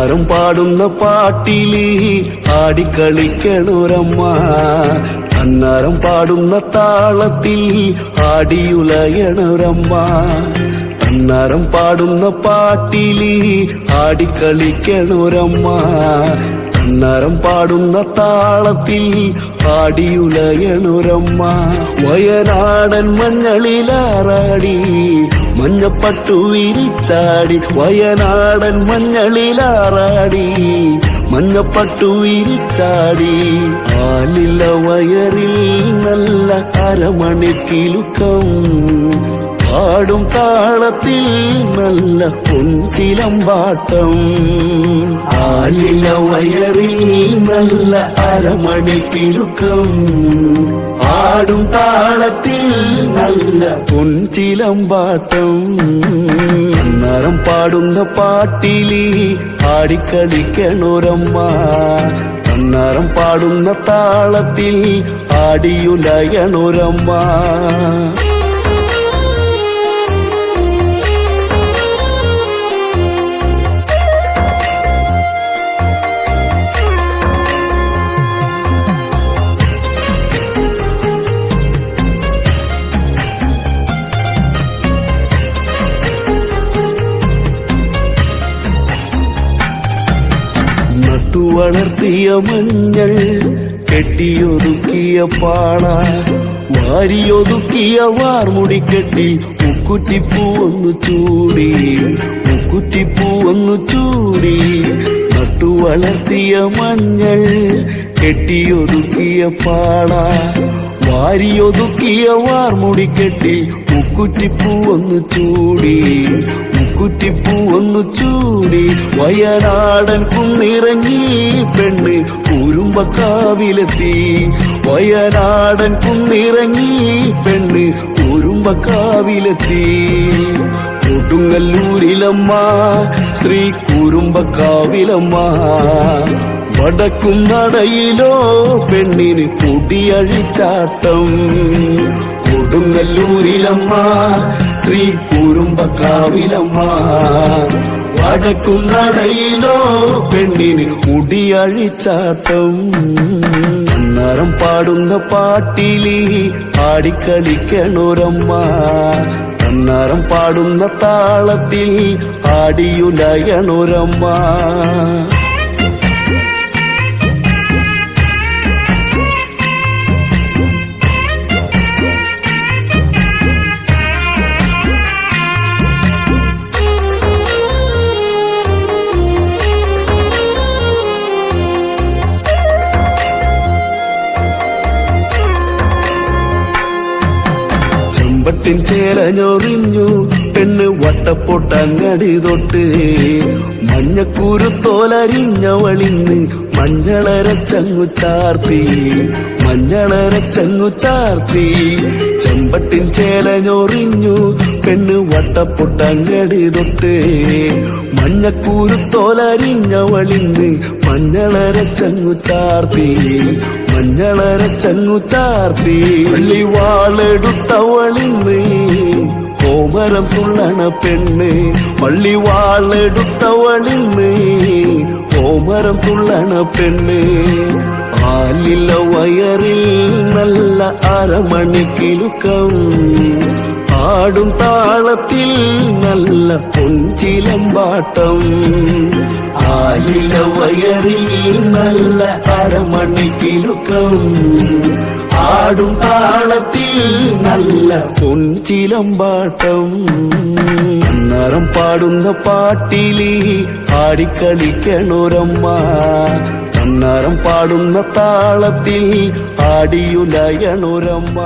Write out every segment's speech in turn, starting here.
അന്നാരം പാടുന്ന പാട്ടില് ആടിക്കളിക്കണൊരമ്മ, അന്നാരം പാടുന്ന താളത്തിൽ ആടിയുലയണൊരമ്മ, അന്നാരം പാടുന്ന പാട്ടില് ആടിക്കളിക്കണൊരമ്മ, അന്നാരം പാടുന്ന താളത്തിൽ ആടിയുലയണൊരമ്മ. വയനാടൻ മഞ്ഞളിലാറാടി മഞ്ഞപ്പട്ടു വിരിച്ചാടി, വയനാടൻ മഞ്ഞളിലാറാടി മഞ്ഞപ്പട്ടു വിരിച്ചാടി. ആലില വയറിൽ നല്ല അരമണിക്കിലുക്കം, പാടും താളത്തിൽ നല്ല പൊൻചിലമ്പാട്ടം. ആലില വയറിൽ നല്ല അരമണിക്കിലുക്കം, പാടും താളത്തിൽ നല്ല പൊൻചിലമ്പാട്ടം. അന്നാരം പാടുന്ന പാട്ടില് ആടിക്കളിക്കണൊരമ്മ, അന്നാരം പാടുന്ന താളത്തിൽ ആടിയുലയണൊരമ്മ. വളർത്തിയ മഞ്ഞൾ കെട്ടിയൊതുക്കിയ പാള, വാരിയൊതുക്കിയ വാർമുടിക്കെട്ടി മുക്കുറ്റിപ്പൂവൊന്നു ചൂടി, മുക്കുറ്റിപ്പൂവൊന്നു ചൂടി. നട്ടുവളർത്തിയ മഞ്ഞൾ കെട്ടിയൊതുക്കിയ പാള, വാരിയൊതുക്കിയ വാർമുടിക്കെട്ടി മുക്കുറ്റിപ്പൂവൊന്നു ചൂടി, മുക്കുറ്റിപ്പൂവൊന്നു ചൂടി. വയനാടൻ കുന്നിറങ്ങി പെണ്ണ് കുരുമ്പക്കാവിലെത്തി, വയനാടൻ കുന്നിറങ്ങി പെണ്ണ് കുരുമ്പക്കാവിലെത്തി. കൊടുങ്ങല്ലൂരിലമ്മ ശ്രീ കുരുമ്പക്കാവിലമ്മ, വടക്കും നടയിലോ പെണ്ണിന് കൊടിയഴിച്ചാട്ടം. കൊടുങ്ങല്ലൂരിലമ്മ ശ്രീ കുരുമ്പക്കാവിലമ്മ, വടക്കും നടയിലോ പെണ്ണിന് മുടിയഴിച്ചാട്ടം. അന്നാരം പാടുന്ന പാട്ടില് ആടിക്കളിക്കണൊരമ്മ, അന്നാരം പാടുന്ന താളത്തിൽ ആടിയുലയണൊരമ്മ. ചെമ്പട്ടിൻ ചേലഞ്ഞൊറിഞ്ഞു പെണ്ണ് വട്ടപ്പൊട്ടങ്ങടി തൊട്ട്, മഞ്ഞക്കുരുത്തോലരിഞ്ഞവളിന്ന് മഞ്ഞളരച്ചങ്ങു ചാർത്തി, മഞ്ഞളരച്ചങ്ങു ചാർത്തി. ചെമ്പട്ടിൻ ചേലഞ്ഞൊറിഞ്ഞു പെണ്ണ് വട്ടപ്പൊട്ടങ്ങടി തൊട്ട്, മഞ്ഞക്കുരുത്തോലരിഞ്ഞവളിന്ന് മഞ്ഞളരച്ചങ്ങു ചാർത്തി, മഞ്ഞളരച്ചങ്ങു ചാർത്തി. പള്ളിവാളെടുത്തവളിന്ന് കോമരം തുള്ളണ പെണ്ണ്, പള്ളിവാളെടുത്തവളിന്ന് കോമരം തുള്ളണ പെണ്ണ്. ആലില വയറിൽ നല്ല അരമണിക്കിലുക്കം, ആടും താളത്തിൽ നല്ല പൊൻചിലമ്പാട്ടം. ആലില വയറിൽ നല്ല അരമണിക്കിലുക്കം, ആടും താളത്തിൽ നല്ല പൊൻചിലമ്പാട്ടം. അന്നാരം പാടുന്ന പാട്ടില് ആടിക്കളിക്കണൊരമ്മ, അന്നാരം പാടുന്ന താളത്തിൽ ആടിയുലയണൊരമ്മ.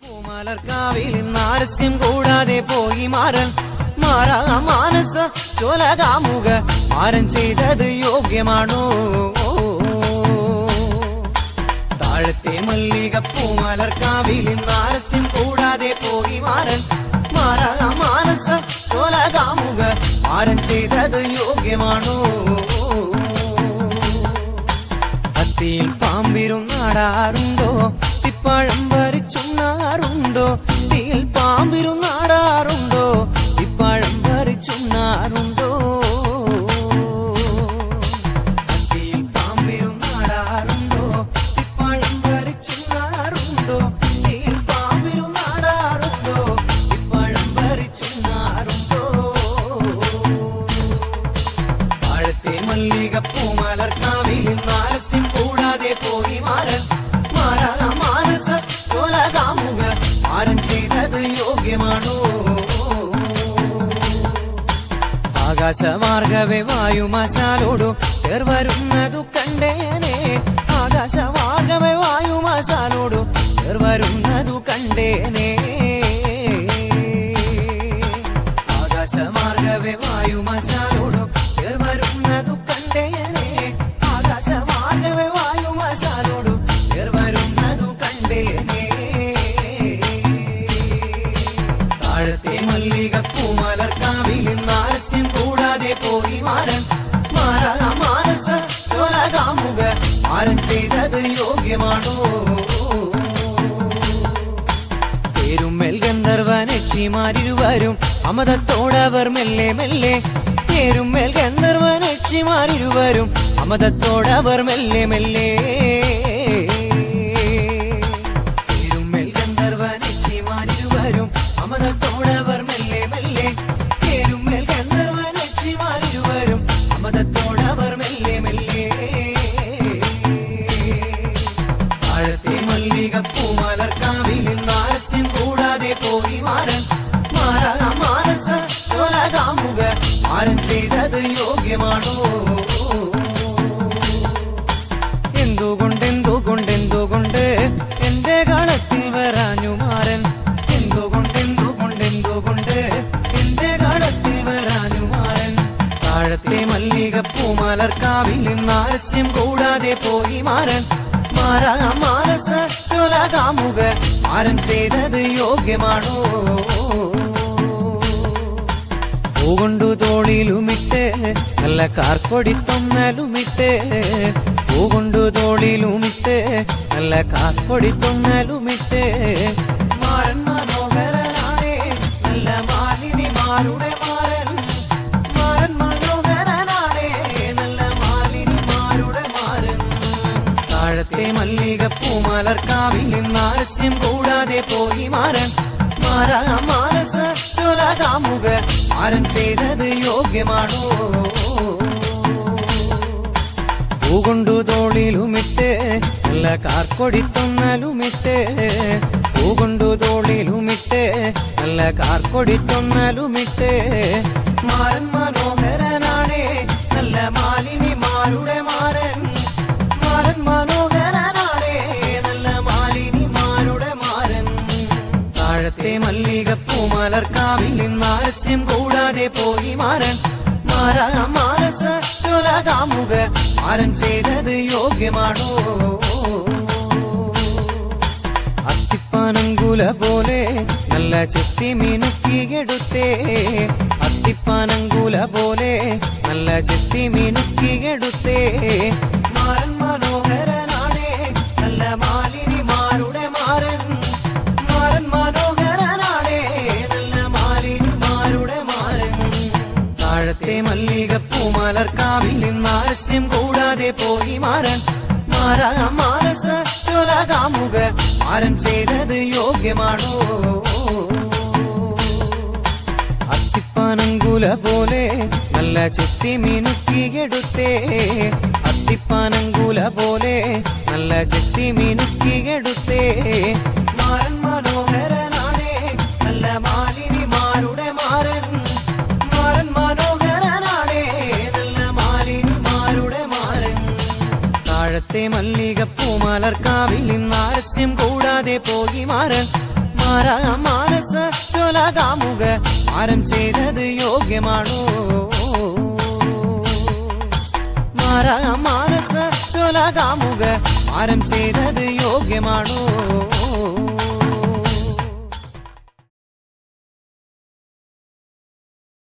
പൂമലർക്കാവിൽ നാരസ്യം കൂടാതെ പോയി മാറൻ, മാറാ മാനസ ചോലകാമുക മാരൻ ചെയ്തത് യോഗ്യമാണോ? താഴത്തെ മല്ലിക പൂമലർക്കാവിൽ നാരസ്യം കൂടാതെ പോയി മാറൻ, മാറാ മാനസ ചോലകാമുക മാരൻ ചെയ്തത് യോഗ്യമാണോ? അത്തിയിൽ പാമ്പിരുന്നാടാറുണ്ടോ, തിപ്പഴം വരിച്ചുണ്ണാറുണ്ടോ? തീയിൽ പാമ്പിരുന്നാടാറുണ്ടോ, തിപ്പഴം വരിച്ചുണ്ണാറുണ്ടോ? പൂമലർക്കാവിൽ നാരസ്യം കൂടാതെ പോയി മാരൻ മാനസ ചോലകാമുക മാരൻ ചെയ്തത് യോഗ്യമാണോ ആകാശമാർഗവേ വായുമാശാലോടു വരുന്നതു കണ്ടേനെ ആകാശമാർഗവേ വായുമാശാലോടു വരുന്നതു കണ്ടേനെ ആകാശമാർഗവേ വായുമാശാലോടു വരുന്നതു കണ്ടേനെ ആകാശമാർഗവേ വായുമാശാലോടു വരുന്നതു കണ്ടേനെ താഴത്തെ മല്ലിക പൂമലർക്കാവിൽ നാരസ്യം കൂടാതെ പോയി മാരൻ മാനസ ചോലകാമുക മാരൻ ചെയ്തത് യോഗ്യമാണോ പേരുമ്മേൽ ഗന്ധർവനക്ഷിമാരിരുവരും അമതത്തോടവർ മെല്ലെ മെല്ലെ പേരുമ്മേൽ ഗന്ധർവനക്ഷിമാരിരുവരും അമതത്തോടവർ മെല്ലെ മെല്ലെ പേരുമ്മേൽ ഗന്ധർവനക്ഷിമാരിരുവരും അമതത്തോടവർ മെല്ലെ മെല്ലെ പേരുമ്മേൽ ഗന്ധർവനക്ഷിമാരിരുവരും അമതത്തോടവർ മെല്ലെ മെല്ലെ താഴത്തെ മല്ലിക പൂമലർക്കാവിൽ നാരസ്യം കൂടാതെ പോയി മാരൻ മാനസ ചോലകാമുക മാരൻ ചെയ്തത് യോഗ്യമാണോ എന്തുകൊണ്ട് എന്റെ കളത്തിൽ വരാഞ്ഞു മാരൻ എന്തുകൊണ്ട് എന്റെ കളത്തിൽ വരാഞ്ഞു മാരൻ താഴത്തെ മല്ലിക പൂമലർക്കാവിൽ നാരസ്യം കൂടാതെ പോയി മാരൻ മാനസ ചോലകാമുക മാരൻ ചെയ്തത് യോഗ്യമാണോ പൂകൊണ്ടു തോളിലുമിട്ട് നല്ല കാർക്കൊടിത്തൊന്നലുമിട്ട് പൂകൊണ്ടു തോളിലുമിട്ട് നല്ല കാർക്കൊടിത്തൊന്നലുമിട്ട് മാരൻ മനോഹരനാണേ നല്ല മാലിനിമാരുടെ മാരൻ മനോഹരനാണേ നല്ല മാലിനിമാരുടെ മാരൻ താഴത്തെ മല്ലിക പൂമലർക്കാവിൽ നാരസ്യം കൂടാതെ പോയി മാരൻ മാനസ ചോലകാമുക മാരൻ ചെയ്തത് യോഗ്യമാണോ പൂകൊണ്ടു തോളിലുമിട്ട് നല്ല കാർക്കൊടിത്തൊന്നലുമിട്ട് പൂകൊണ്ടു തോളിലുമിട്ട് നല്ല കാർക്കൊടിത്തൊന്നലുമിട്ട് മാരൻ മനോഹരനാണേ നല്ല മാലിനിമാരുടെ മാരൻ മനോഹരനാണേ നല്ല മാലിനിമാരുടെ മാരൻ താഴത്തെ മല്ലിക പൂമലർക്കാവിൽ നാരസ്യം കൂടാതെ പോയി മാരൻ മാനസ ചോലകാമുക മാരൻ ചെയ്തത് യോഗ്യമാണോ അത്തിപ്പാനങ്കുല പോലെ നല്ല ചെത്തി മിനുക്കിയെടുത്തേ അത്തിപ്പാനങ്കുല പോലെ നല്ല ചെത്തി മിനുക്കിയെടുത്തേ മാരൻ മനോഹരനാണേ നല്ല മാലിനിമാരുടെ മാരൻ മനോഹരനാണേ നല്ല മാലിനിമാരുടെ മാരൻ താഴത്തെ മല്ലിക പൂമലർക്കാവിൽ നാരസ്യം കൂടാതെ പോയി മാരൻ മാനസ ചോലകാമുക മാരൻ ചെയ്തത് യോഗ്യമാണോ അത്തിപ്പാനങ്കുല പോലെ നല്ല ചെത്തി മിനുക്കിയെടുത്തേ അത്തിപ്പാനങ്കുല പോലെ നല്ല ചെത്തി മിനുക്കിയെടുത്തേ മാരൻ മനോഹരനാണേ നല്ല മാലിനിമാരുടെ മാരൻ മനോഹരനാണേ നല്ല മാലിനിമാരുടെ മാരൻ താഴത്തെ മല്ലിക പൂമലർക്കാവിൽ നാരസ്യം കൂടാതെ പോയി മാരൻ മാനസ ചോലകാമുക മാരൻ ചെയ്തത് യോഗ്യമാണോ മാനസ ചോലകാമുക മാരൻ ചെയ്തത് യോഗ്യമാണോ